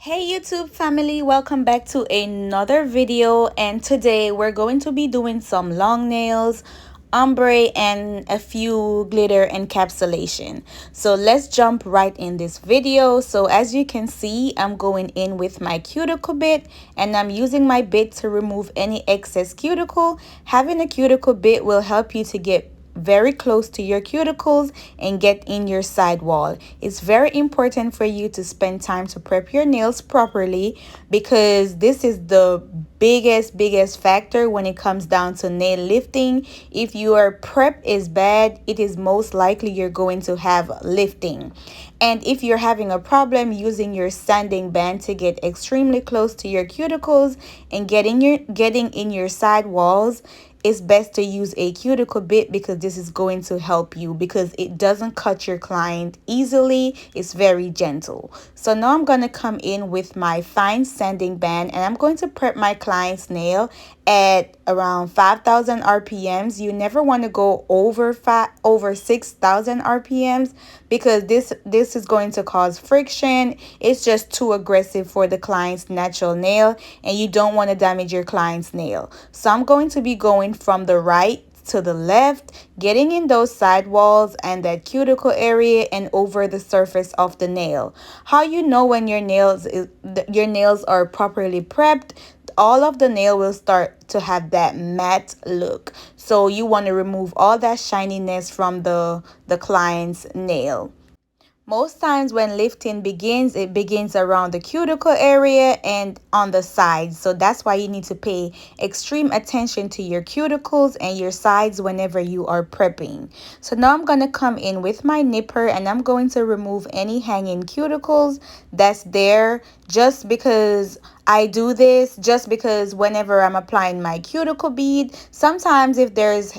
Hey YouTube family, welcome back to another video, and today we're going to be doing some long nails, ombre, and a few glitter encapsulation. So let's jump right in this video. So as you can see, I'm going in with my cuticle bit and I'm using my bit to remove any excess cuticle. Having a cuticle bit will help you to get very close to your cuticles and get in your side wall. It's very important for you to spend time to prep your nails properly, because this is the biggest factor when it comes down to nail lifting. If your prep is bad, it is most likely you're going to have lifting. And if you're having a problem using your sanding band to get extremely close to your cuticles and getting in your side walls, it's best to use a cuticle bit, because this is going to help you, because it doesn't cut your client easily. It's very gentle. So now I'm going to come in with my fine sanding band and I'm going to prep my client's nail at around 5,000 RPMs. You never want to go over 6,000 RPMs, because this is going to cause friction. It's just too aggressive for the client's natural nail, and you don't want to damage your client's nail. So I'm going to be going from the right to the left, getting in those side walls and that cuticle area and over the surface of the nail. How you know when your nails are properly prepped? All of the nail will start to have that matte look. So you want to remove all that shininess from the client's nail. Most times when lifting begins, it begins around the cuticle area and on the sides. So that's why you need to pay extreme attention to your cuticles and your sides whenever you are prepping. So now I'm going to come in with my nipper and I'm going to remove any hanging cuticles that's there. Just because I do this, just because whenever I'm applying my cuticle bead, sometimes if there's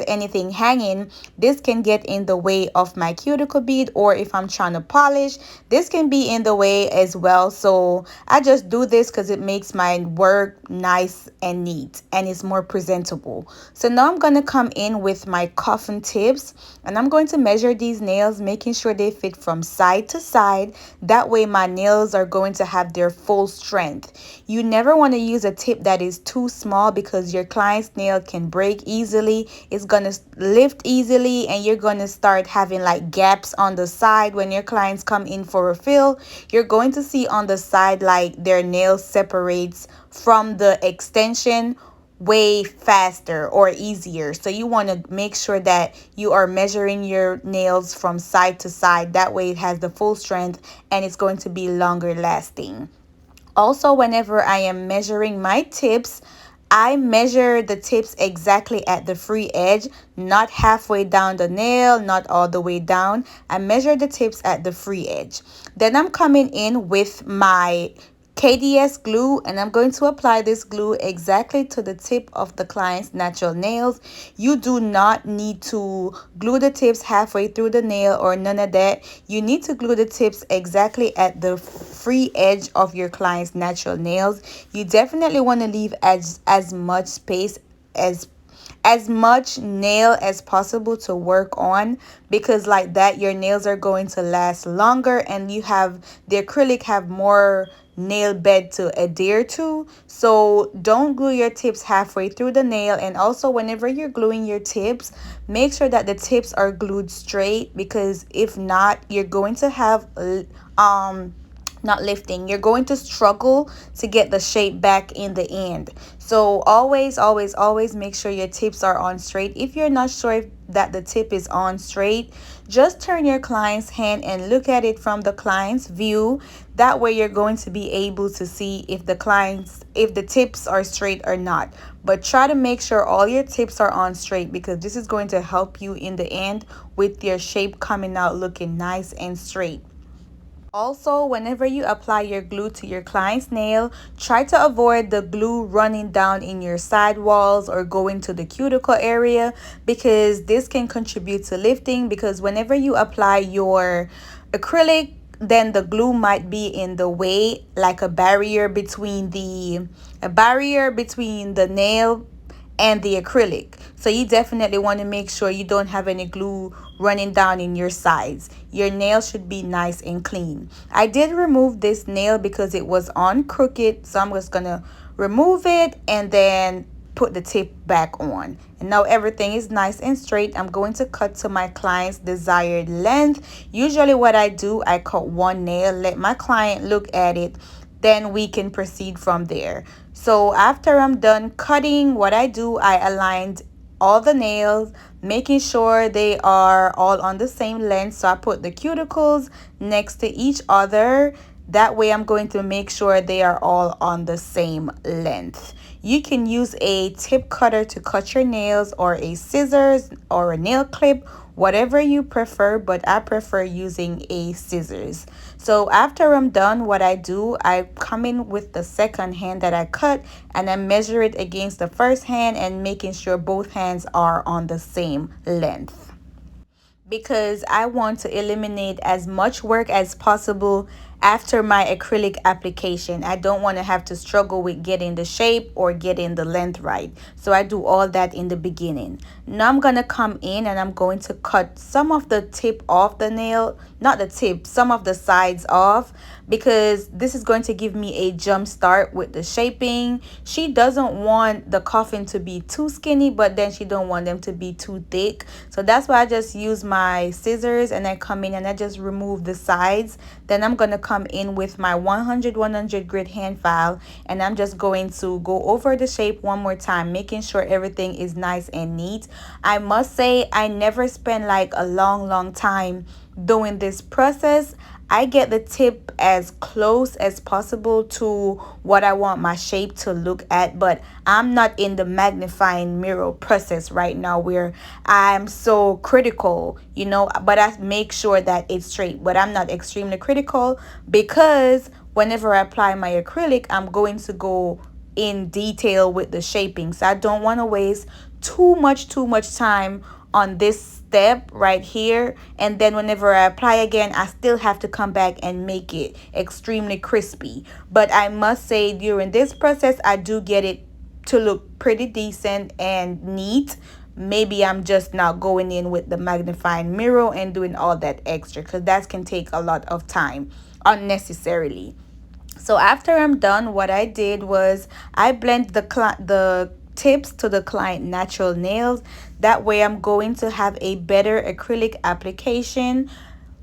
anything hanging, this can get in the way of my cuticle bead, or if I'm trying to polish, this can be in the way as well. So I just do this because it makes my work nice and neat and it's more presentable. So now I'm going to come in with my coffin tips and I'm going to measure these nails, making sure they fit from side to side. That way my nails are going to have their full strength. You never want to use a tip that is too small, because your client's nail can break easily. It's going to lift easily and you're going to start having like gaps on the side. When your clients come in for a fill, you're going to see on the side like their nail separates from the extension way faster or easier. So you want to make sure that you are measuring your nails from side to side. That way it has the full strength and it's going to be longer lasting. Also, whenever I am measuring my tips, I measure the tips exactly at the free edge, not halfway down the nail, not all the way down. I measure the tips at the free edge. Then I'm coming in with my KDS glue and I'm going to apply this glue exactly to the tip of the client's natural nails. You do not need to glue the tips halfway through the nail or none of that. You need to glue the tips exactly at the free edge of your client's natural nails. You definitely want to leave as much space, as much nail as possible to work on, because like that your nails are going to last longer and you have the acrylic have more nail bed to adhere to. So don't glue your tips halfway through the nail. And also whenever you're gluing your tips, make sure that the tips are glued straight, because if not, you're going to have not lifting. You're going to struggle to get the shape back in the end. So always make sure your tips are on straight. If you're not sure if that the tip is on straight, just turn your client's hand and look at it from the client's view. That way you're going to be able to see if the tips are straight or not. But try to make sure all your tips are on straight, because this is going to help you in the end with your shape coming out looking nice and straight. Also, whenever you apply your glue to your client's nail, try to avoid the glue running down in your side walls or going to the cuticle area, because this can contribute to lifting. Because whenever you apply your acrylic, then the glue might be in the way, like a barrier between the nail and the acrylic. So you definitely want to make sure you don't have any glue running down in your sides. Your nail should be nice and clean. I did remove this nail because it was on crooked, so I'm just gonna remove it and then put the tip back on. And now everything is nice and straight. I'm going to cut to my client's desired length. Usually what I do, I cut one nail, let my client look at it, then we can proceed from there. So after I'm done cutting, what I do, I aligned all the nails, making sure they are all on the same length. So I put the cuticles next to each other. That way I'm going to make sure they are all on the same length. You can use a tip cutter to cut your nails, or a scissors, or a nail clip, whatever you prefer, but I prefer using a scissors. So after I'm done, what I do, I come in with the second hand that I cut and I measure it against the first hand, and making sure both hands are on the same length, because I want to eliminate as much work as possible after my acrylic application. I don't want to have to struggle with getting the shape or getting the length right. So I do all that in the beginning. Now I'm going to come in and I'm going to cut some of the tip off the nail, not the tip, some of the sides off, because this is going to give me a jump start with the shaping. She doesn't want the coffin to be too skinny, but then she don't want them to be too thick. So that's why I just use my scissors and I come in and I just remove the sides. Then I'm going to come in with my 100 grit hand file and I'm just going to go over the shape one more time, making sure everything is nice and neat. I must say, I never spend like a long time doing this process. I get the tip as close as possible to what I want my shape to look at, but I'm not in the magnifying mirror process right now where I'm so critical, you know, but I make sure that it's straight. But I'm not extremely critical, because whenever I apply my acrylic, I'm going to go in detail with the shaping. So I don't want to waste too much time on this step right here, and then whenever I apply again, I still have to come back and make it extremely crispy. But I must say, during this process, I do get it to look pretty decent and neat. Maybe I'm just not going in with the magnifying mirror and doing all that extra, because that can take a lot of time unnecessarily. So after I'm done, what I did was I blend the tips to the client natural nails. That way I'm going to have a better acrylic application.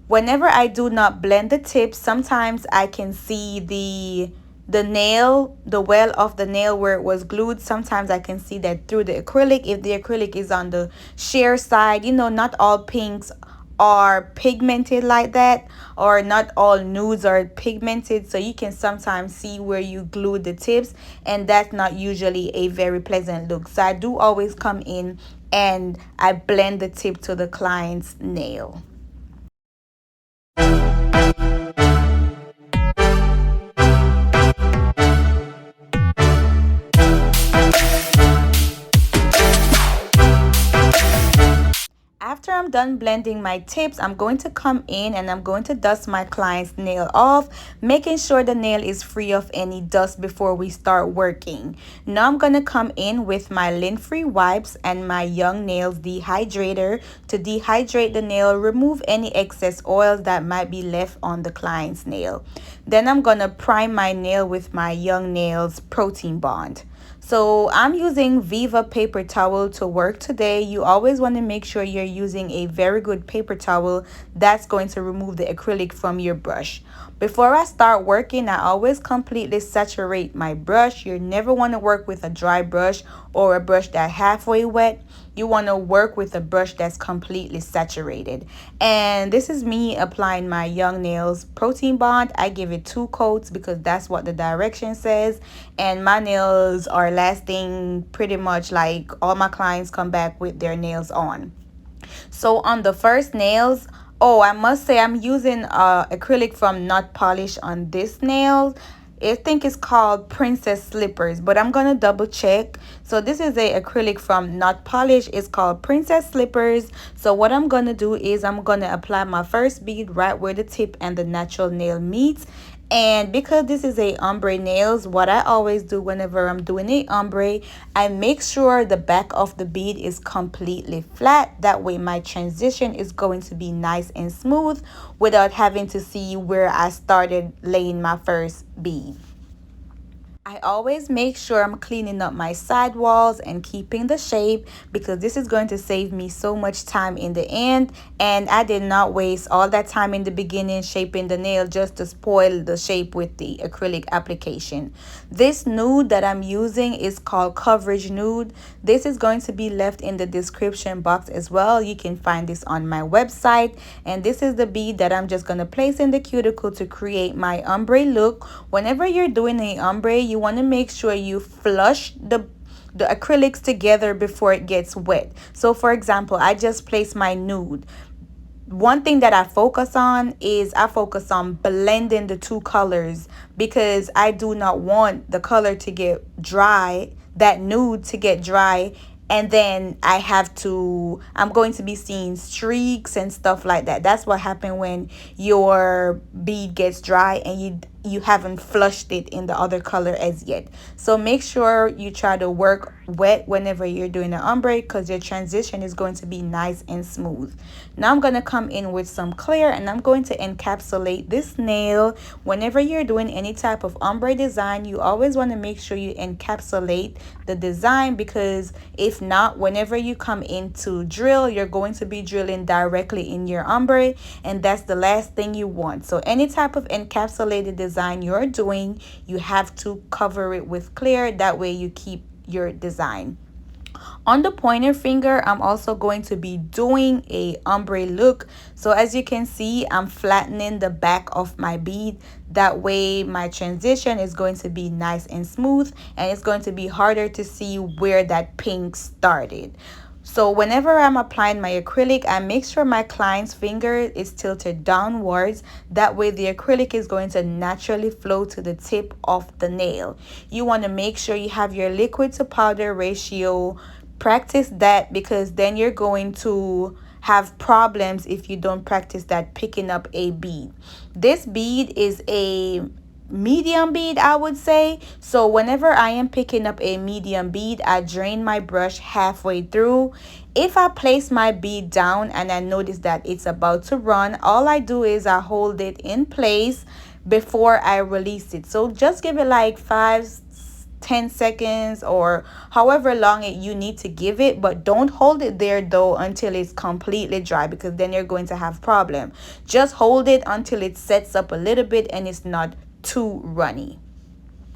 Whenever I do not blend the tips, sometimes I can see the nail, the well of the nail where it was glued. Sometimes I can see that through the acrylic, if the acrylic is on the sheer side. You know, not all pinks are pigmented like that, or not all nudes are pigmented, so you can sometimes see where you glued the tips, and that's not usually a very pleasant look. So I do always come in and I blend the tip to the client's nail. After I'm done blending my tips, I'm going to come in and I'm going to dust my client's nail off, making sure the nail is free of any dust before we start working. Now I'm going to come in with my lint-free wipes and my Young Nails dehydrator to dehydrate the nail, remove any excess oils that might be left on the client's nail. Then I'm going to prime my nail with my Young Nails protein bond. So I'm using Viva paper towel to work today. You always want to make sure you're using a very good paper towel that's going to remove the acrylic from your brush. Before I start working, I always completely saturate my brush. You never want to work with a dry brush or a brush that's halfway wet. You want to work with a brush that's completely saturated. And this is me applying my Young Nails protein bond. I give it 2 coats because that's what the direction says. And my nails are lasting pretty much like all my clients come back with their nails on. So on the first nails, oh, I must say I'm using acrylic from Not Polish on this nail. I think it's called Princess Slippers, but I'm gonna double check. So this is a acrylic from Not Polish. It's called Princess Slippers. So what I'm gonna do is I'm gonna apply my first bead right where the tip and the natural nail meets, And because this is a ombre nails, what I always do whenever I'm doing a ombre, I make sure the back of the bead is completely flat. That way my transition is going to be nice and smooth without having to see where I started laying my first bead. I always make sure I'm cleaning up my side walls and keeping the shape, because this is going to save me so much time in the end, and I did not waste all that time in the beginning shaping the nail just to spoil the shape with the acrylic application. This nude that I'm using is called Coverage Nude. This is going to be left in the description box as well. You can find this on my website, and this is the bead that I'm just going to place in the cuticle to create my ombre look. Whenever you're doing a ombre, you want to make sure you flush the acrylics together before it gets wet. So for example, I just placed my nude. One thing that I focus on is I focus on blending the two colors, because I do not want the color to get dry, that nude to get dry, and then I'm going to be seeing streaks and stuff like that. That's what happens when your bead gets dry and you haven't flushed it in the other color as yet. So make sure you try to work wet whenever you're doing the ombre, because your transition is going to be nice and smooth. Now I'm going to come in with some clear, and I'm going to encapsulate this nail. Whenever you're doing any type of ombre design, you always want to make sure you encapsulate the design, because if not, whenever you come in to drill, you're going to be drilling directly in your ombre, and that's the last thing you want. So any type of encapsulated design you're doing, you have to cover it with clear. That way you keep your design. On the pointer finger, I'm also going to be doing a ombre look. So as you can see, I'm flattening the back of my bead. That way my transition is going to be nice and smooth, and it's going to be harder to see where that pink started. So whenever I'm applying my acrylic, I make sure my client's finger is tilted downwards. That way the acrylic is going to naturally flow to the tip of the nail. You want to make sure you have your liquid to powder ratio. Practice that, because then you're going to have problems if you don't practice that picking up a bead. This bead is a medium bead, I would say. So whenever I am picking up a medium bead, I drain my brush halfway through. If I place my bead down and I notice that it's about to run, all I do is I hold it in place before I release it. So just give it like 10 seconds or however long you need to give it, but don't hold it there though until it's completely dry, because then you're going to have problem. Just hold it until it sets up a little bit and it's not too runny.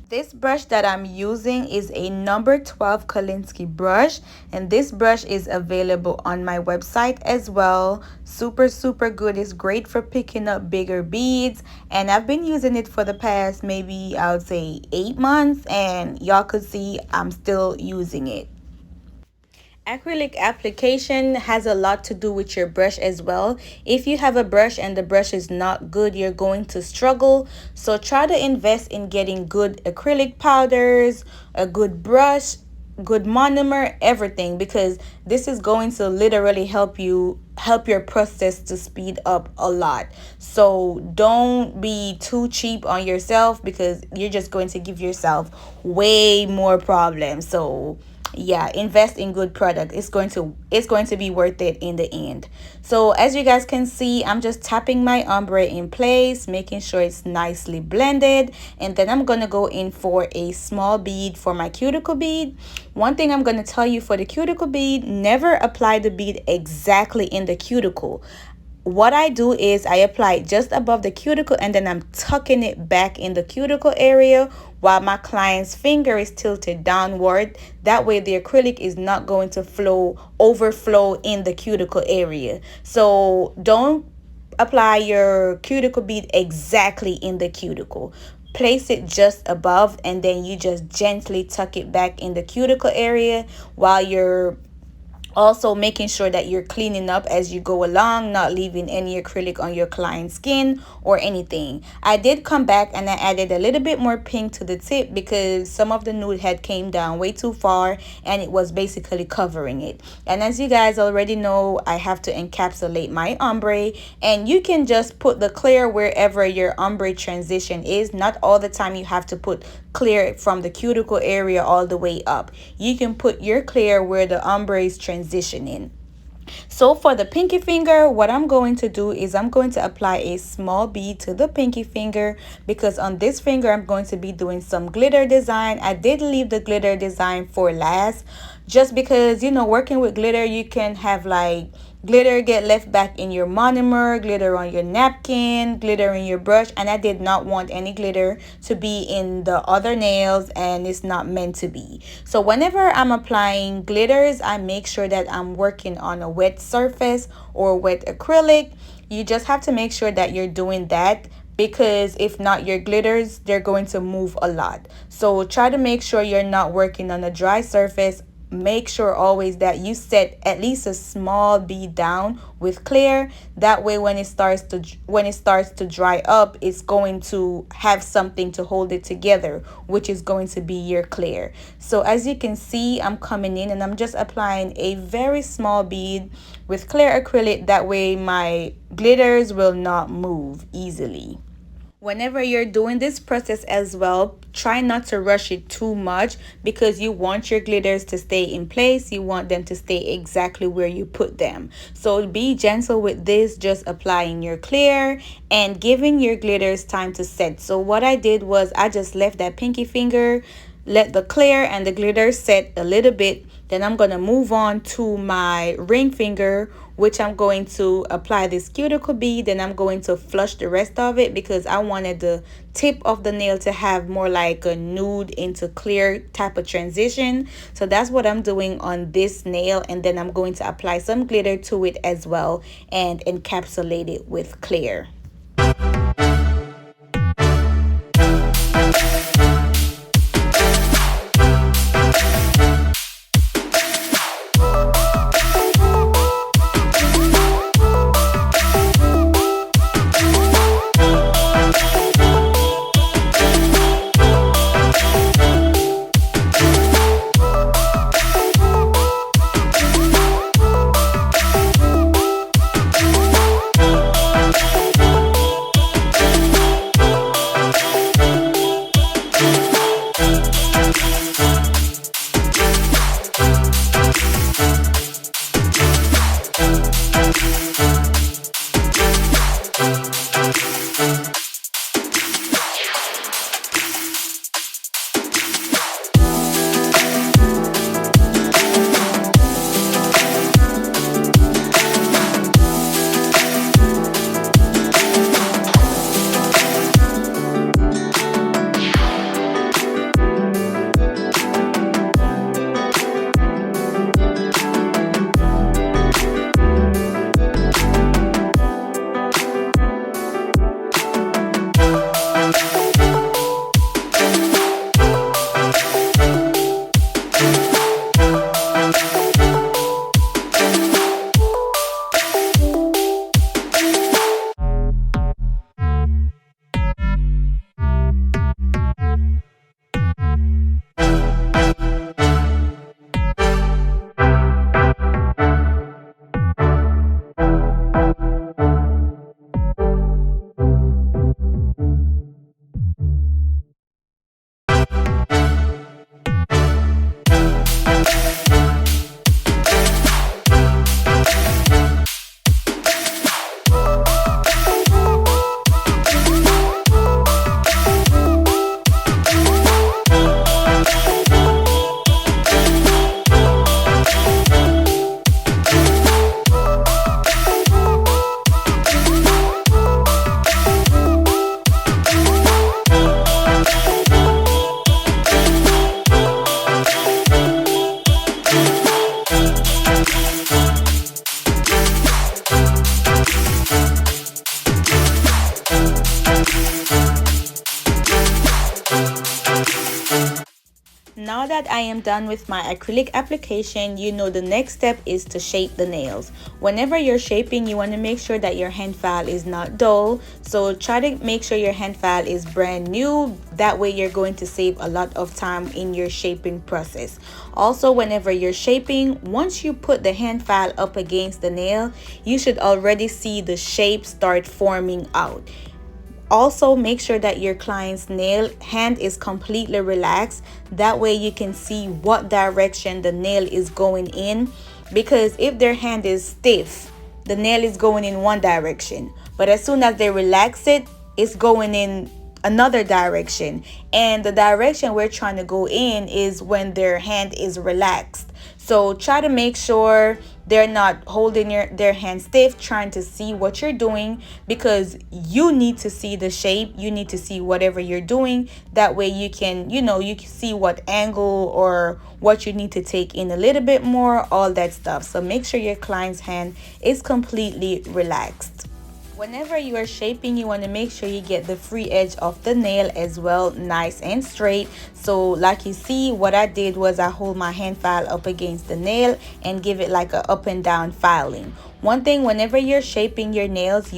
This brush that I'm using is a number 12 Kolinsky brush, and this brush is available on my website as well. Super good. It's great for picking up bigger beads, and I've been using it for the past maybe I would say 8 months, and y'all could see I'm still using it. Acrylic application has a lot to do with your brush as well. If you have a brush and the brush is not good, you're going to struggle. So try to invest in getting good acrylic powders, a good brush, good monomer, everything, because this is going to literally help your process to speed up a lot. So don't be too cheap on yourself, because you're just going to give yourself way more problems. So yeah, invest in good product. It's going to be worth it in the end. So as you guys can see, I'm just tapping my ombre in place, making sure it's nicely blended, and then I'm going to go in for a small bead for my cuticle bead. One thing I'm going to tell you for the cuticle bead, never apply the bead exactly in the cuticle. What I do is I apply it just above the cuticle, and then I'm tucking it back in the cuticle area while my client's finger is tilted downward. That way the acrylic is not going to overflow in the cuticle area. So don't apply your cuticle bead exactly in the cuticle. Place it just above, and then you just gently tuck it back in the cuticle area while you're Also making sure that you're cleaning up as you go along, not leaving any acrylic on your client's skin or anything. I did come back and I added a little bit more pink to the tip because some of the nude had came down way too far and it was basically covering it. And as you guys already know, I have to encapsulate my ombre, and you can just put the clear wherever your ombre transition is. Not all the time you have to put clear from the cuticle area all the way up. You can put your clear where the ombre is transitioning. So for the pinky finger, what I'm going to do is I'm going to apply a small bead to the pinky finger, because on this finger I'm going to be doing some glitter design. I did leave the glitter design for last, just because, you know, working with glitter, you can have like glitter get left back in your monomer, glitter on your napkin, glitter in your brush, and I did not want any glitter to be in the other nails, and it's not meant to be. So whenever I'm applying glitters, I make sure that I'm working on a wet surface or wet acrylic. You just have to make sure that you're doing that, because if not, your glitters, they're going to move a lot. So try to make sure you're not working on a dry surface. Make sure always that you set at least a small bead down with clear. That way when it starts to dry up, it's going to have something to hold it together, which is going to be your clear. So as you can see, I'm coming in and I'm just applying a very small bead with clear acrylic. That way my glitters will not move easily. Whenever you're doing this process as well, try not to rush it too much, because you want your glitters to stay in place. You want them to stay exactly where you put them. So be gentle with this, just applying your clear and giving your glitters time to set. So what I did was I just left that pinky finger, let the clear and the glitter set a little bit. Then I'm going to move on to my ring finger, which I'm going to apply this cuticle bead. Then I'm going to flush the rest of it, because I wanted the tip of the nail to have more like a nude into clear type of transition. So that's what I'm doing on this nail. And then I'm going to apply some glitter to it as well and encapsulate it with clear. now that I am done with my acrylic application, you know the next step is to shape the nails. Whenever you're shaping, you want to make sure that your hand file is not dull. So try to make sure your hand file is brand new. That way you're going to save a lot of time in your shaping process. Also, whenever you're shaping, once you put the hand file up against the nail, you should already see the shape start forming out. Also, make sure that your client's nail hand is completely relaxed. That way you can see what direction the nail is going in, because if their hand is stiff, the nail is going in one direction, but as soon as they relax it, it's going in another direction, and the direction we're trying to go in is when their hand is relaxed. So try to make sure they're not holding their hand stiff, trying to see what you're doing, because you need to see the shape, you need to see whatever you're doing. That way you can, you can see what angle or what you need to take in a little bit more, all that stuff. So make sure your client's hand is completely relaxed. Whenever you are shaping, you want to make sure you get the free edge of the nail as well, nice and straight. So like you see, what I did was I hold my hand file up against the nail and give it like a up and down filing. One thing, whenever you're shaping your nails,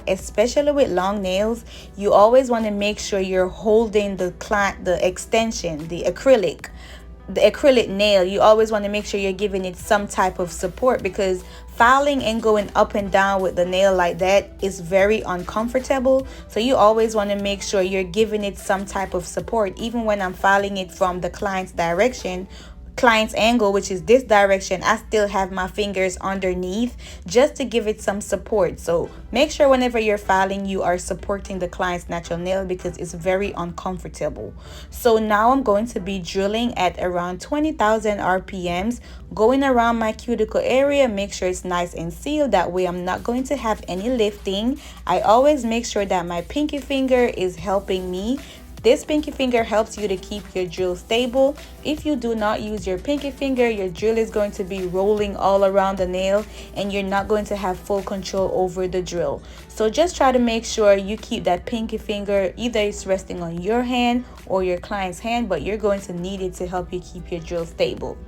especially with long nails, you always want to make sure you're holding the extension, the acrylic nail. You always want to make sure you're giving it some type of support, because filing and going up and down with the nail like that is very uncomfortable. So you always want to make sure you're giving it some type of support. Even when I'm filing it from the client's angle, which is this direction, I still have my fingers underneath just to give it some support. So make sure whenever you're filing, you are supporting the client's natural nail, because it's very uncomfortable. So now I'm going to be drilling at around 20,000 RPMs, going around my cuticle area. Make sure it's nice and sealed. That way I'm not going to have any lifting. I always make sure that my pinky finger is helping me. This pinky finger helps you to keep your drill stable. If you do not use your pinky finger, your drill is going to be rolling all around the nail and you're not going to have full control over the drill. So just try to make sure you keep that pinky finger, either it's resting on your hand or your client's hand, but you're going to need it to help you keep your drill stable.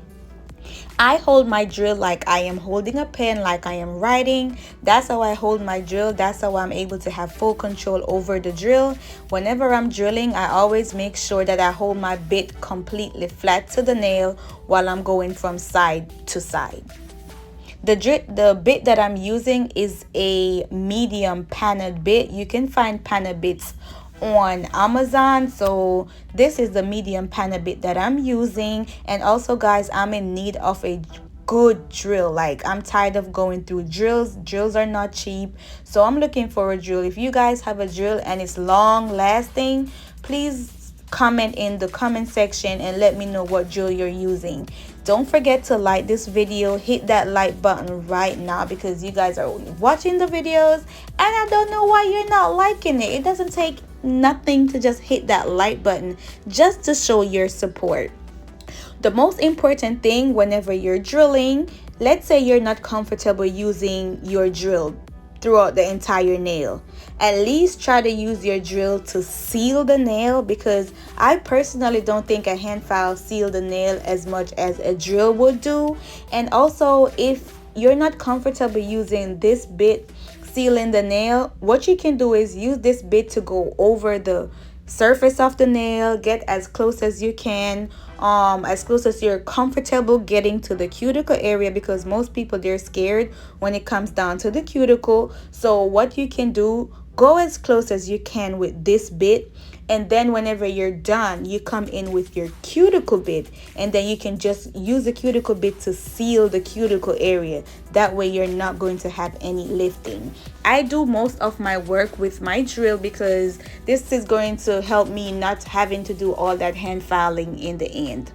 I hold my drill like I am holding a pen, like I am writing. That's how I hold my drill. That's how I'm able to have full control over the drill. Whenever I'm drilling, I always make sure that I hold my bit completely flat to the nail while I'm going from side to side. The bit that I'm using is a medium Pana bit. You can find Pana bits on Amazon. So this is the medium Pana bit that I'm using. And also guys, I'm in need of a good drill. Like, I'm tired of going through drills are not cheap, so I'm looking for a drill. If you guys have a drill and it's long lasting, please comment in the comment section and let me know what drill you're using. Don't forget to like this video. Hit that like button right now, because you guys are watching the videos and I don't know why you're not liking it. It doesn't take nothing to just hit that like button just to show your support. The most important thing whenever you're drilling, let's say you're not comfortable using your drill throughout the entire nail, at least try to use your drill to seal the nail, because I personally don't think a hand file seal the nail as much as a drill would do. And also, if you're not comfortable using this bit sealing the nail, what you can do is use this bit to go over the surface of the nail. Get as close as you can, as close as you're comfortable getting to the cuticle area, because most people, they're scared when it comes down to the cuticle. So what you can do, go as close as you can with this bit, and then whenever you're done, you come in with your cuticle bit, and then you can just use the cuticle bit to seal the cuticle area. That way you're not going to have any lifting. I do most of my work with my drill, because this is going to help me not having to do all that hand filing in the end.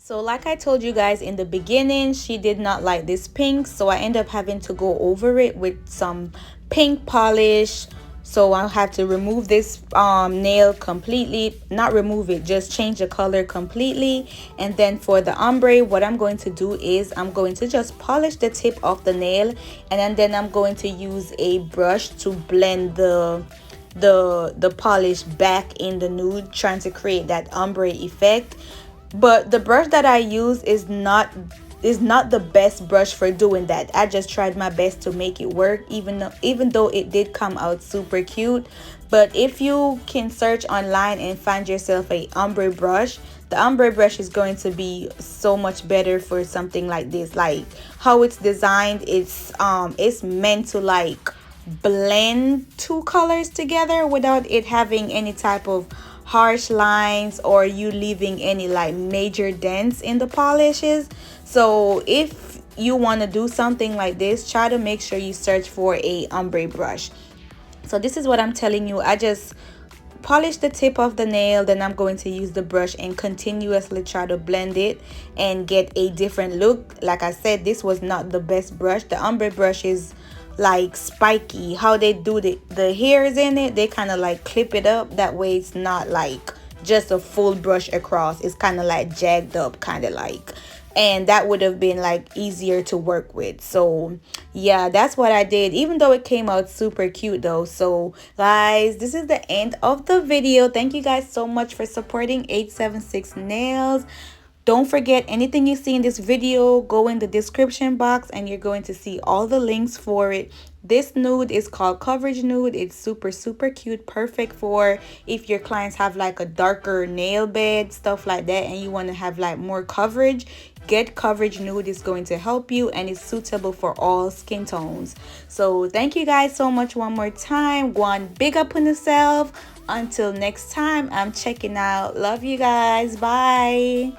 So like I told you guys in the beginning, she did not like this pink, so I end up having to go over it with some pink polish. So I'll have to remove this nail completely, not remove it, just change the color completely. And then for the ombre, what I'm going to do is I'm going to just polish the tip of the nail, and then I'm going to use a brush to blend the polish back in the nude, trying to create that ombre effect. But the brush that I use is not the best brush for doing that. I just tried my best to make it work, even though it did come out super cute. But if you can search online and find yourself a ombre brush, the ombre brush is going to be so much better for something like this. Like how it's designed, it's meant to like blend two colors together without it having any type of harsh lines or you leaving any like major dents in the polishes. So if you want to do something like this, try to make sure you search for a ombre brush. So this is what I'm telling you. I just polish the tip of the nail, then I'm going to use the brush and continuously try to blend it and get a different look. Like I said, this was not the best brush. The ombre brush is like spiky. How they do the hairs in it, they kind of like clip it up, that way it's not like just a full brush across. It's kind of like jagged up, kind of like, and that would have been like easier to work with. So yeah, that's what I did, even though it came out super cute though. So guys, this is the end of the video. Thank you guys so much for supporting 876 Nails. Don't forget, anything you see in this video, go in the description box and you're going to see all the links for it. This nude is called Coverage Nude. It's super cute, perfect for if your clients have like a darker nail bed, stuff like that, and you want to have like more coverage. Get Coverage Nude. Is going to help you, and it's suitable for all skin tones. So thank you guys so much one more time. Go on, big up on yourself. Until next time, I'm checking out. Love you guys. Bye.